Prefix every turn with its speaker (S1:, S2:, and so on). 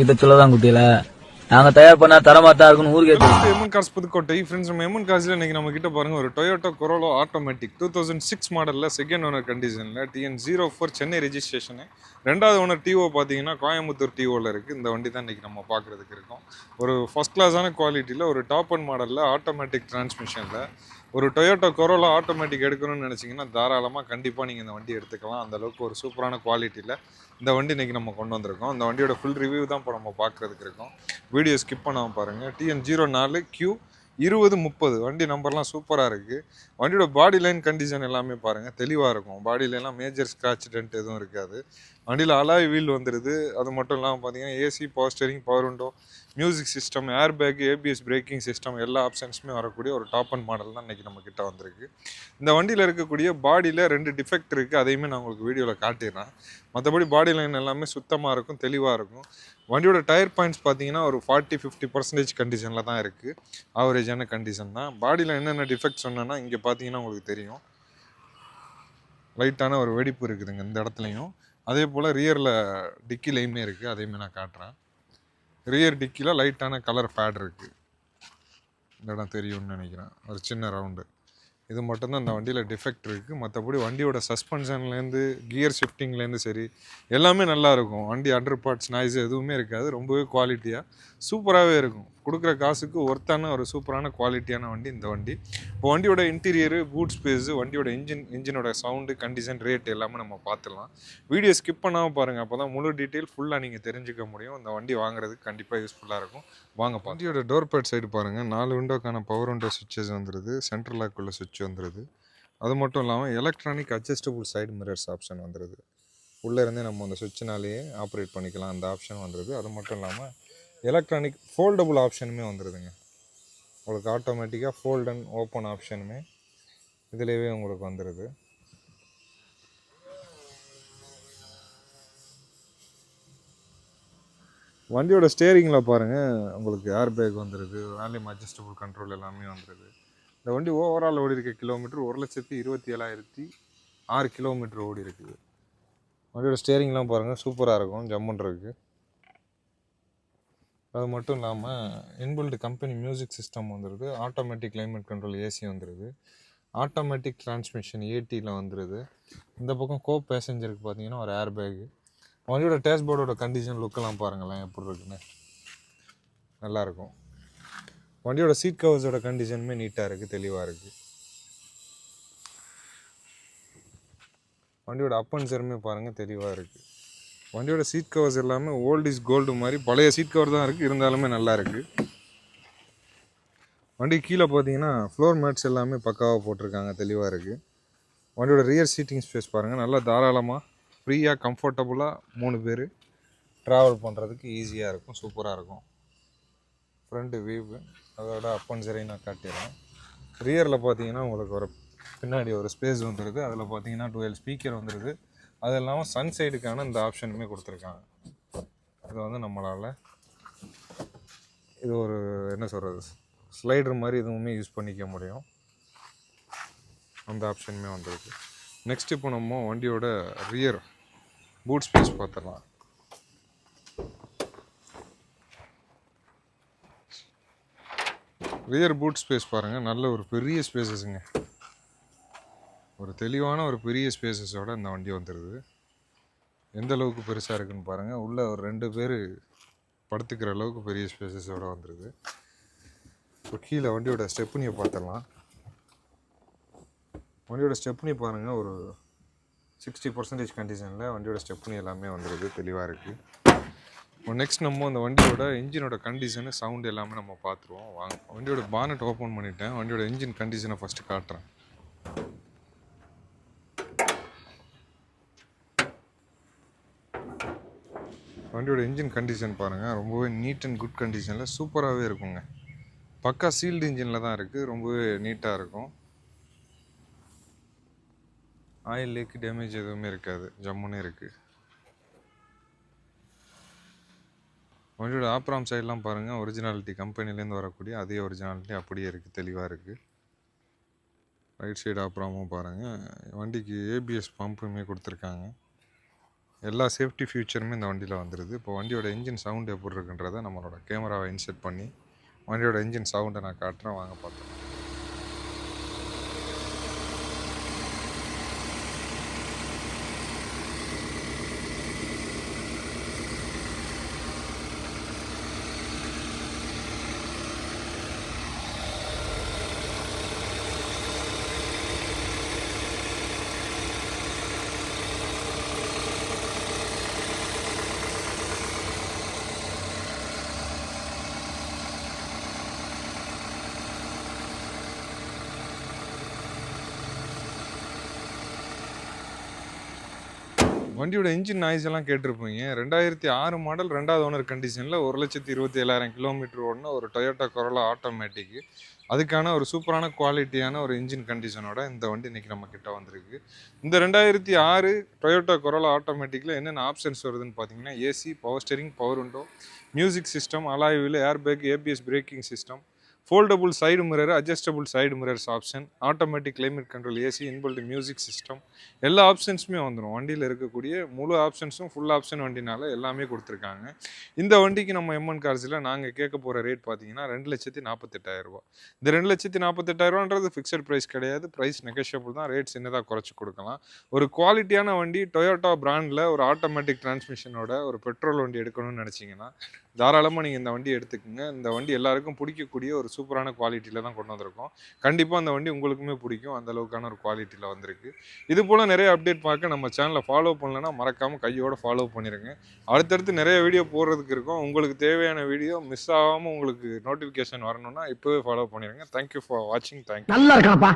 S1: இதை சொல்லதான் குட்டியில நாங்க தயார் பண்ணா தரமா தான் இருக்குன்னு ஊருக்கே தெரியும்.
S2: MN cars Pudukkottai friends. நம்ம எம்என் கார்ஸ்ல இன்னைக்கு நம்ம கிட்ட பாருங்க ஒரு டொயோட்டோ கொரோலா ஆட்டோமேட்டிக் 2006 மாடல்ல செகண்ட் ஓனர் கண்டிஷன்ல TN04 சென்னை ரெஜிஸ்ட்ரேஷனு. ரெண்டாவது ஓனர் டிஓ பார்த்தீங்கன்னா கோயம்புத்தூர் டிஓவில் இருக்குது. இந்த வண்டி தான் இன்றைக்கி நம்ம பார்க்குறதுக்கு இருக்கோம். ஒரு ஃபஸ்ட் கிளாஸான குவாலிட்டியில் ஒரு டாப் அண்ட் மாடலில் ஆட்டோமேட்டிக் டிரான்ஸ்மிஷனில் ஒரு டொயோட்டோ கொரோலா ஆட்டோமேட்டிக் எடுக்கணும்னு நினச்சிங்கன்னா தாராளமாக கண்டிப்பாக நீங்கள் இந்த வண்டி எடுத்துக்கலாம். அந்தளவுக்கு ஒரு சூப்பரான குவாலிட்டியில் இந்த வண்டி இன்றைக்கி நம்ம கொண்டு வந்திருக்கோம். இந்த வண்டியோட ஃபுல் ரிவ்யூ தான் இப்போ நம்ம பார்க்குறதுக்கு இருக்கோம். வீடியோ ஸ்கிப் பண்ணாமல் பாருங்கள். TN04Q2030 வண்டி நம்பர்லாம் சூப்பராக இருக்குது. வண்டியோட பாடி லைன் கண்டிஷன் எல்லாமே பாருங்கள் தெளிவாக இருக்கும். பாடி லைன்லாம் மேஜர் ஸ்க்ராட்ச் டென்ட் எதுவும் இருக்காது. வண்டியில் அலாய் வீல் வந்துடுது. அது மட்டும் இல்லாமல் பார்த்தீங்கன்னா AC, power steering, power window, music system, air bag, ABS braking system எல்லா ஆப்ஷன்ஸுமே வரக்கூடிய ஒரு டாப் அண்ட் மாடல் தான் இன்றைக்கி நம்ம கிட்ட வந்திருக்கு. இந்த வண்டியில் இருக்கக்கூடிய பாடியில் 2 டிஃபெக்ட் இருக்குது. அதையுமே நான் உங்களுக்கு வீடியோவில் காட்டிடுறேன். மற்றபடி பாடி லைன் எல்லாமே சுத்தமாக இருக்கும், தெளிவாக இருக்கும். வண்டியோட டயர் பாயிண்ட்ஸ் பார்த்தீங்கன்னா ஒரு 40-50% கண்டிஷனில் தான் இருக்குது. ஆவரேஜான கண்டிஷன் தான். பாடியில் என்னென்ன டிஃபெக்ட் சொன்னேன்னா இங்கே பார்த்தீங்கன்னா உங்களுக்கு தெரியும், லைட்டான ஒரு வெடிப்பு இருக்குதுங்க இந்த இடத்துலையும். அதே போல் ரியரில் டிக்கிலையுமே இருக்குது. அதையுமே நான் காட்டுறேன். ரியர் டிக்கியில் லைட்டான கலர் பேட் இருக்குது. இந்த இடம் தெரியும்னு நினைக்கிறேன், ஒரு சின்ன ரவுண்டு. இது மட்டும்தான் இந்த வண்டியில் டிஃபெக்ட் இருக்குது. மற்றபடி வண்டியோட சஸ்பென்ஷன்லேருந்து கியர் ஷிஃப்டிங்லேருந்து சரி எல்லாமே நல்லாயிருக்கும். வண்டி அண்டர் பார்ட்ஸ் நாய்ஸ் எதுவுமே இருக்காது. ரொம்பவே குவாலிட்டியாக சூப்பராகவே இருக்கும். கொடுக்குற காசுக்கு ஒர்த்தான ஒரு சூப்பரான குவாலிட்டியான வண்டி இந்த வண்டி. இப்போ வண்டியோட இன்டீரியரு, பூட் ஸ்பேஸு, வண்டியோட இன்ஜினோட சவுண்டு, கண்டிஷன், ரேட் எல்லாமே நம்ம பார்த்துடலாம். வீடியோ ஸ்கிப் பண்ணாமல் பாருங்கள். அப்போ தான் முழு டீட்டெயில் ஃபுல்லாக நீங்கள் தெரிஞ்சுக்க முடியும். இந்த வண்டி வாங்குறதுக்கு கண்டிப்பாக யூஸ்ஃபுல்லாக இருக்கும். வாங்க, வண்டியோட டோர் பேட் சைடு பாருங்கள். 4 விண்டோக்கான பவர் விண்டோ சுவிட்சஸ் வந்துடுது. சென்ட்ரல் லாக்குள்ள சுவிட்ச் வந்துடுது. அது மட்டும் இல்லாமல் electronic adjustable side mirrors option வந்துடுது. உள்ளேருந்தே நம்ம அந்த சுவிட்சினாலேயே ஆப்ரேட் பண்ணிக்கலாம், அந்த ஆப்ஷன் வந்துடுது. அது மட்டும் இல்லாமல் எலக்ட்ரானிக் ஃபோல்டபுள் ஆப்ஷனுமே வந்துடுதுங்க. உங்களுக்கு ஆட்டோமேட்டிக்காக ஃபோல்ட் அண்ட் ஓப்பன் ஆப்ஷனுமே இதிலேயே உங்களுக்கு வந்துடுது. வண்டியோட ஸ்டேரிங்கில் பாருங்கள், உங்களுக்கு ஏர் பேக் வந்துடுது. வேல்யூம் அட்ஜஸ்டபுள் கண்ட்ரோல் எல்லாமே வந்துடுது. இந்த வண்டி ஓவரால் ஓடி இருக்க கிலோமீட்டர் 1,27,006 கிலோமீட்டர் ஓடி இருக்குது. வண்டியோட ஸ்டேரிங்லாம் பாருங்கள் சூப்பராக இருக்கும், ஜம்முன்னு இருக்குது. அது மட்டும் இல்லாமல் இன்பில்ட் கம்பெனி மியூசிக் சிஸ்டம் வந்துடுது. ஆட்டோமேட்டிக் கிளைமேட் கண்ட்ரோல் ஏசி வந்துடுது. ஆட்டோமேட்டிக் டிரான்ஸ்மிஷன் ATயில் வந்துடுது. இந்த பக்கம் கோ பேசஞ்சருக்கு பார்த்தீங்கன்னா ஒரு ஏர் பேகு. வண்டியோட டேஷ்போர்டோட கண்டிஷன் லுக்கெல்லாம் பாருங்களேன் எப்படி இருக்குன்னு, நல்லாயிருக்கும். வண்டியோட சீட் கவர்ஸோட கண்டிஷனுமே நீட்டாக இருக்குது, தெளிவாக இருக்குது. வண்டியோட அப்பன்சருமே பாருங்கள் தெளிவாக இருக்குது. வண்டியோட சீட் கவர்ஸ் எல்லாமே ஓல்ட் இஸ் கோல்டு மாதிரி பழைய சீட் கவர் தான் இருக்குது, இருந்தாலுமே நல்லா இருக்குது. வண்டி கீழே பார்த்தீங்கன்னா ஃப்ளோர் மேட்ஸ் எல்லாமே பக்காவாக போட்டிருக்காங்க, தெளிவாக இருக்குது. வண்டியோட ரியர் சீட்டிங் ஸ்பேஸ் பாருங்கள், நல்லா தாராளமாக ஃப்ரீயாக கம்ஃபர்டபுளாக 3 பேர் ட்ராவல் பண்ணுறதுக்கு ஈஸியாக இருக்கும், சூப்பராக இருக்கும். ஃப்ரண்ட்டு வியூவு அதோட அப்பன்சரையும் நான் காட்டிடுறேன். ரியரில் பார்த்தீங்கன்னா உங்களுக்கு ஒரு பின்னாடி ஒரு ஸ்பேஸ் வந்துடுது. அதில் பார்த்தீங்கன்னா 12 ஸ்பீக்கர் வந்துடுது. அது இல்லாமல் சன் சைடுக்கான இந்த ஆப்ஷனுமே கொடுத்துருக்காங்க. இது வந்து நம்மளால் இது ஒரு என்ன சொல்கிறது, ஸ்லைடர் மாதிரி எதுவுமே யூஸ் பண்ணிக்க முடியும். அந்த ஆப்ஷனுமே வந்துருக்கு. நெக்ஸ்ட் இப்போ நம்ம வண்டியோட ரியர் பூட் ஸ்பேஸ் பார்த்துடலாம். ரியர் பூட் ஸ்பேஸ் பாருங்கள், நல்ல ஒரு பெரிய ஸ்பேசஸுங்க. ஒரு தெளிவான ஒரு பெரிய ஸ்பேசஸோட இந்த வண்டி வந்துடுது. எந்த அளவுக்கு பெருசாக இருக்குதுன்னு பாருங்கள். உள்ளே ஒரு 2 பேர் படுத்துக்கிற அளவுக்கு பெரிய ஸ்பேசஸோடு வந்துடுது. இப்போ கீழே வண்டியோட ஸ்டெப்னியை பார்த்துடலாம். வண்டியோட ஸ்டெப்னி பாருங்கள், ஒரு 60% கண்டிஷனில் வண்டியோட ஸ்டெப்னி எல்லாமே வந்துடுது, தெளிவாக இருக்குது. இப்போ நெக்ஸ்ட் நம்ம அந்த வண்டியோட இன்ஜினோட கண்டிஷனு, சவுண்டு எல்லாமே நம்ம பார்த்துருவோம். வாங்க. வண்டியோட பானட் ஓப்பன் பண்ணிவிட்டேன். வண்டியோட இன்ஜின் கண்டிஷனை ஃபஸ்ட்டு காட்டுறேன். வண்டியோட இன்ஜின் கண்டிஷன் பாருங்கள், ரொம்பவே நீட் அண்ட் குட் கண்டிஷனில் சூப்பராகவே இருக்குங்க. பக்கா சீல்டு இன்ஜினில் தான் இருக்குது, ரொம்பவே நீட்டாக இருக்கும். ஆயில் லீக் டேமேஜ் எதுவுமே இருக்காது, ஜம்முன்னே இருக்குது. வண்டியோட ஆப்ராம் சைட்லாம் பாருங்கள், ஒரிஜினாலிட்டி கம்பெனிலேருந்து வரக்கூடிய அதே ஒரிஜினாலிட்டி அப்படியே இருக்குது, தெளிவாக இருக்குது. ரைட் சைடு ஆப்ராமும் பாருங்கள். வண்டிக்கு ABS பம்புமே கொடுத்துருக்காங்க. எல்லா சேஃப்டி ஃபியூச்சருமே இந்த வண்டியில் வந்துடுது. இப்போ வண்டியோட இன்ஜின் சவுண்டு எப்படி இருக்குன்றதை நம்மளோட கேமராவை இன்செர்ட் பண்ணி வண்டியோட இன்ஜின் சவுண்டை நான் காட்டுறேன், வாங்க பார்த்தோம். வண்டியோட இன்ஜின் நாய்ஸ் எல்லாம் கேட்டிருப்பீங்க. 2006 மாடல் 2வது ஓனர் கண்டிஷனில் 1,27,700 கிலோமீட்டர் ஓடின ஒரு டொயோட்டா கொரோலா ஆட்டோமேட்டிக்கு. அதுக்கான ஒரு சூப்பரான குவாலிட்டியான ஒரு இன்ஜின் கண்டிஷனோட இந்த வண்டி இன்றைக்கி நம்ம கிட்ட வந்திருக்கு. இந்த 2006 டொயோட்டா கொரோலா ஆட்டோமேட்டிக்கில் என்னென்ன ஆப்ஷன்ஸ் வருதுன்னு பார்த்தீங்கன்னா, AC, power steering, power window, music system, alloy wheel, air bag, ABS braking system, foldable side mirror, adjustable side mirrors option, automatic climate control, AC, inbuilt music system, எல்லா ஆப்ஷன்ஸுமே வந்துடும். வண்டியில் இருக்கக்கூடிய முழு ஆப்ஷன்ஸும் full option வண்டினால எல்லாமே கொடுத்துருக்காங்க. இந்த வண்டிக்கு நம்ம எம்என் கார்ஸில் நாங்கள் கேட்க போகிற ரேட் பார்த்தீங்கன்னா 2,48,000 ரூபா. இந்த 2,48,000 ரூபான்றது ஃபிக்ஸட் ப்ரைஸ் கிடையாது, ப்ரைஸ் நெகோஷியபிள் தான், ரேட் சின்னதாக குறைச்சி கொடுக்கலாம். ஒரு குவாலிட்டியான வண்டி டொயோட்டா பிராண்டில் ஒரு ஆட்டோமேட்டிக் டிரான்ஸ்மிஷனோட ஒரு பெட்ரோல் வண்டி எடுக்கணும்னு நினச்சிங்கன்னா தாராளமாக நீங்கள் இந்த வண்டி எடுத்துக்கோங்க. இந்த வண்டி எல்லாருக்கும் பிடிக்கக்கூடிய ஒரு சூப்பரான குவாலிட்டியில் தான் கொண்டு வந்திருக்கோம். கண்டிப்பாக அந்த வண்டி உங்களுக்குமே பிடிக்கும், அந்த அளவுக்கான ஒரு குவாலிட்டியில் வந்திருக்கு. இது போல் நிறைய அப்டேட் பார்க்க நம்ம சேனலை ஃபாலோ பண்ணலைன்னா மறக்காமல் கையோட ஃபாலோ பண்ணிடுங்க. அடுத்தடுத்து நிறைய வீடியோ போடுறதுக்கு இருக்கும். உங்களுக்கு தேவையான வீடியோ மிஸ் ஆகாமல் உங்களுக்கு நோட்டிஃபிகேஷன் வரணும்னா இப்போவே ஃபாலோ பண்ணிடுங்க. தேங்க்யூ ஃபார் வாட்சிங். தேங்க்யூ.
S3: நல்லா இருக்காப்பா.